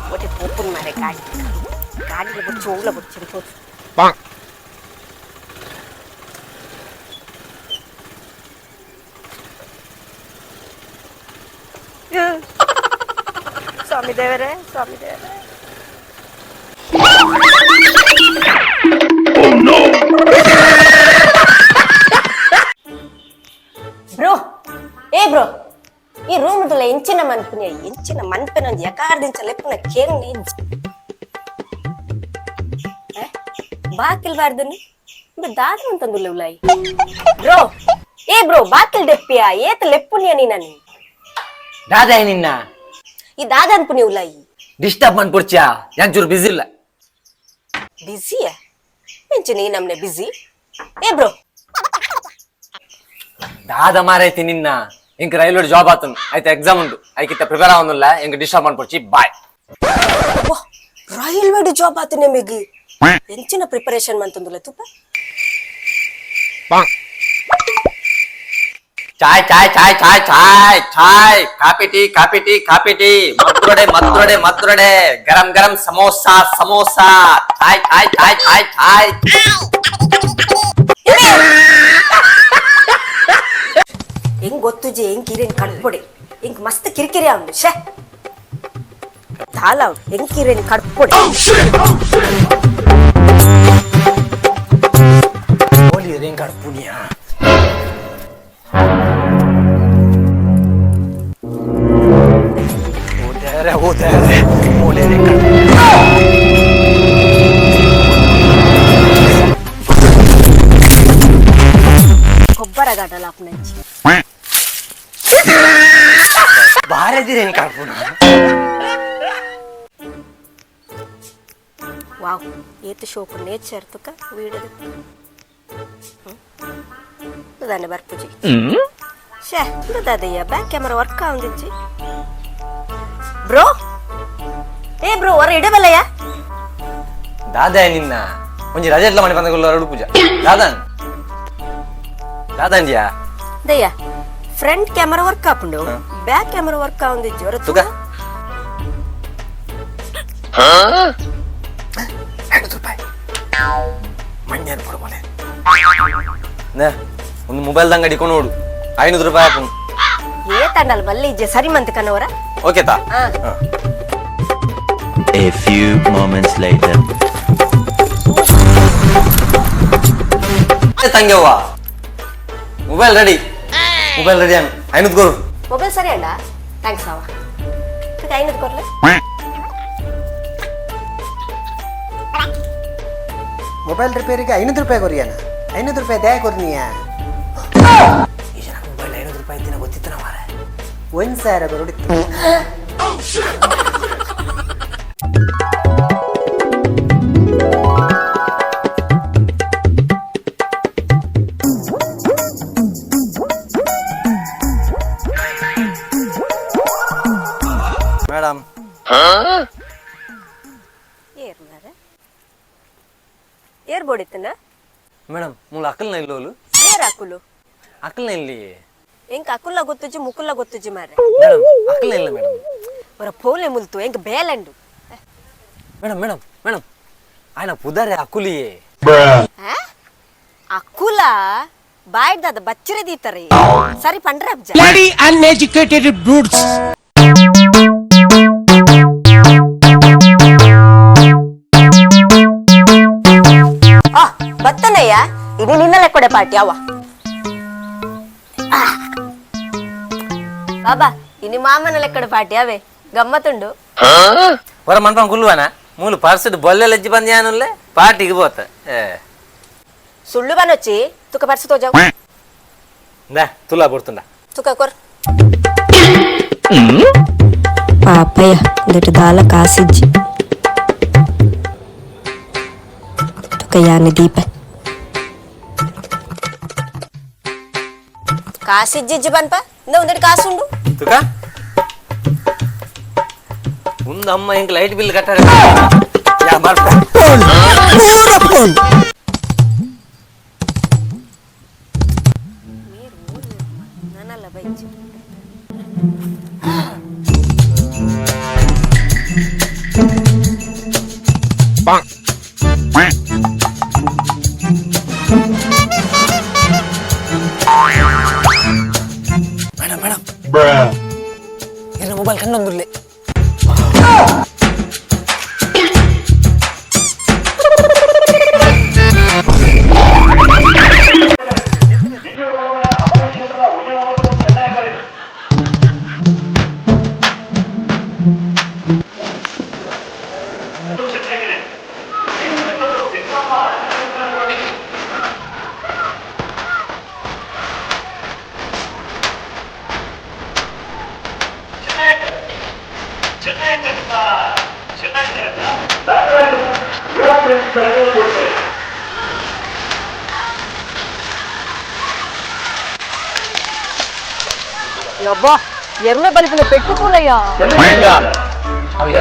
What a open my guy. Guy lebih cowok lebih cerita. Bang. Swami Devare, Swami Devare. Oh no! Bro, bro. ಈ room ದುಲ ಎಂಚಿನ ಮನ್ಪನೆ ಒಂದು ಯಾಕಾರ್ದಿಂಚ ಲೆಪ್ಪನ ಕೇಂಗ್ ಬಾಕಿಲ್ ಬಾರ್ದನಿ ದಾದ ಅಂತಂದುಲ್ಲ ಉಲಾಯಿ bro bro ಬಾಕಿಲ್ ಡೆಪ್ಪಿಯಾ ಏತ ಲೆಪ್ಪುನಿಯ ನೀನನಿ ದಾದ ನಿನ್ನ ಈ ದಾದ ಅನ್ಪುನಿ ಉಲಾಯಿ ಡಿಸ್ಟರ್ಬ್ ಮಾಡ್ಕೊಡ್ಚ್ಯಾ ಯಾಕೆ ಬಿಸಿ ಇಲ್ಲ ಬಿಸಿಯಾ ಎಂಚಿನ ಈ ನಮ್ನೆ ಬಿಸಿ ಬ್ರೋ ದಾದ ಮಾರೈತಿ ನಿನ್ನ ಇಂಕ ರೈಲ್ವೆ ಜಾಬ್ ಆತನು ಆಯ್ತು ಎಕ್ಸಾಮ್ ಉಂಟು ಐಕಿತ್ತ ಪ್ರಿಪೇರ್ ಆವನುಲ್ಲ ಇಂಕ ಡಿಸ್ಟರ್ಬ್ ಮಾಡ್ಕೊಡ್ಚಿ ಬಾಯ್ ರೈಲ್ವೆ ಜಾಬ್ ಆತ ನಿಮಗೆ ಎಂಚಿನ ಪ್ರಿಪರೇಷನ್ ಮಂತಂದುಲ್ಲ ತುಪ್ಪ ಚಾಯ್ ಚಾಯ್ ಚಾಯ್ ಚಾಯ್ ಚಾಯ್ ಚಾಯ್ ಕಾಪಿ ಟೀ ಮದ್ರೊಡೆ ಗರಂ ಗರಂ ಸಮೋಸಾ ಚಾಯ್ ಚಾಯ್ ಚಾಯ್ ಚಾಯ್ ಚಾಯ್ ಹೆಂಗ್ ಗೊತ್ತುಜಿ ಹೆಂಗ್ ಕಿರೇನ್ ಕಡ್ಪೊಡಿ ಹೆಂಗ್ ಮಸ್ತ್ ಕಿರಿಕಿರಿ ಅವನು ಶೇ ತಾಲ ಹೆಂಗ್ ಕಿರೇನ್ ಕಡ್ಪೊಡಿ ಓಲಿ ರೇಂಗ್ ಕಡ್ಪುನಿಯಾ ಓದಾರೆ ಓಲಿ ರೇಂಗ್ ಕೊಬ್ಬರ ಗಡಲ ಅಪ್ಪನಂಚಿ ಬಾರದಿರೇನ್ ಕಡ್ಪುನ ವಾವ್ ಏತು ಶೋಕು ನೇಚರ್ ತುಕ ವೀಡಿಯೋದ ದಾನೆ ಬರ್ಪುಜಿ ಶೇ ದಾದಯ್ಯ ಬ್ಯಾಕ್ ಕ್ಯಾಮೆರಾ ವರ್ಕ್ ಆವಂದಿಜ್ಜಿ ಬ್ರೋ ಬ್ರೋ ಹೊರ ಇಡಬಲ್ಲಯ್ಯ ದಾದ ನಿನ್ನ ಒಂಜಿ ರಜೆ ಎಲ್ಲ ಮನೆ ಬಂದ ಅರುಳು ಪೂಜಾ ದಾದಂಜಿಯಾ ದಯ್ಯ ಫ್ರಂಟ್ ಕ್ಯಾಮೆರಾ ವರ್ಕ್ ಆಪುಂಡು ಬ್ಯಾಕ್ ಕ್ಯಾಮೆರಾ ವರ್ಕ್ ಆವಂದಿಜ್ಜಿ ಹೊರ ತುಕ ಮಂಡ್ಯ ಕೊಡ್ಬೋಲೆ ಒಂದು ಮೊಬೈಲ್ ಅಂಗಡಿ ಕೊಂಡು ₹500 ಹಾಕು ತಂಡಲ್ ಬಲ್ಲಿ ಇಜ್ಜೆ ಸರಿ ಮಂತ್ ಕನ್ನವರ ಓಕೆ ತಾ A few moments later. ತಂಗೆವ್ವ ಮೊಬೈಲ್ ರೆಡಿ ಅನ್ 500 ಕೊಡು ಮೊಬೈಲ್ ಸರಿ ಅಣ್ಣ ಥ್ಯಾಂಕ್ಸ್ ಅವ 500 ಕೊಡ್ಲೆ ಮೊಬೈಲ್ ರಿಪೇರಿಗೆ ₹500 ಕೊರಿಯಾನ ₹500 ದಯ ಕೊರ್ನಿಯಾ ಈ ಜನ ಮೊಬೈಲ್ ₹500 ದಿನ ಗೊತ್ತಿತ್ತನ ಮಾರೆ 1000 ಕೊರಡಿತ್ತು ಮೇಡಮ್ ಏರ್ ಬೋಡಿತ್ತನ ಮೇಡಮ್ ಮುಲ್ಲ ಅಕ್ಕಲ್ನ ಇಲ್ಲೋಲು ಏರ್ ಅಕ್ಕುಲು ಅಕ್ಕಲ್ನ ಇಲ್ಲಿ ಎಂಕ್ ಅಕ್ಕುಲ್ಲ ಗೊತ್ತುಜಿ ಮುಕುಲ್ಲ ಗೊತ್ತುಜಿ ಮಾರೆ ಮೇಡಮ್ ಅಕ್ಕಲ್ನ ಇಲ್ಲ ಮೇಡಮ್ ಅವರ ಪೋಲೆ ಮುಲ್ತು ಎಂಕ್ ಬೇಲಂಡು ಮೇಡಮ್ ಆಯ್ನ ಪುದಾರೆ ಅಕ್ಕುಲಿಯೇ ಅಕ್ಕುಲ ಬಾಯ್ದಾದ ಬಚ್ಚರೆ ದೀತಾರೆ ಸರಿ ಪಂಡ್ರೆ ಅಬ್ಜ Bloody uneducated brutes. ಬತ್ತನಯ್ಯ ಇದು ನಿನ್ನ ಲೆಕ್ಕೊಡೆ ಪಾರ್ಟಿ ಅವ ಬಾಬಾ ಇನ್ನು ಮಾಮನ ಲೆಕ್ಕಡೆ ಪಾರ್ಟಿ ಅವೇ ಗಮ್ಮತ್ತುಂಡು ಹೊರ ಮನ್ಪಂಗ್ ಕುಲ್ವನ ಮೂಲು ಪರ್ಸಡ್ ಬೊಲ್ಲೆ ಲಜ್ಜಿ ಬಂದ್ಯಾನುಲ್ಲೆ ಪಾರ್ಟಿಗೆ ಬೋತ ಸುಳ್ಳು ಬನೊಚ್ಚಿ ತುಕ ಪರ್ಸು ತೋಜಾವ್ ತುಲಾ ಬರ್ತುಂಡ ತುಕ ಕೊರ್ ಪಾಪಯ್ಯ ಒಂದಿಟ್ಟು ದಾಲ ಕಾಸಿಜ್ಜಿ ತುಕ ಯಾನೆ ದೀಪ ಕಾಸಿಜ್ಜಿಜ್ಜಿ ಬನ್ಪ ಇಂದ ಒಂದಿಟ್ಟು ಕಾಸುಂಡು ತುಕ ಅಮ್ಮ ಹಿಂಗ್ ಲೈಟ್ ಬಿಲ್ ಕಟ್ಟ ಮಕ್ಕಳ ಬೈಚು ಮೇಡಮ್ ಮೇಡಮ್ ಎಲ್ಲ ಮೊಬೈಲ್ ಕಣ್ಣೊಂದುರ್ಲಿ అబ్బా ఎర్ర బలిపిన పెట్టుకోలయ్యా అవి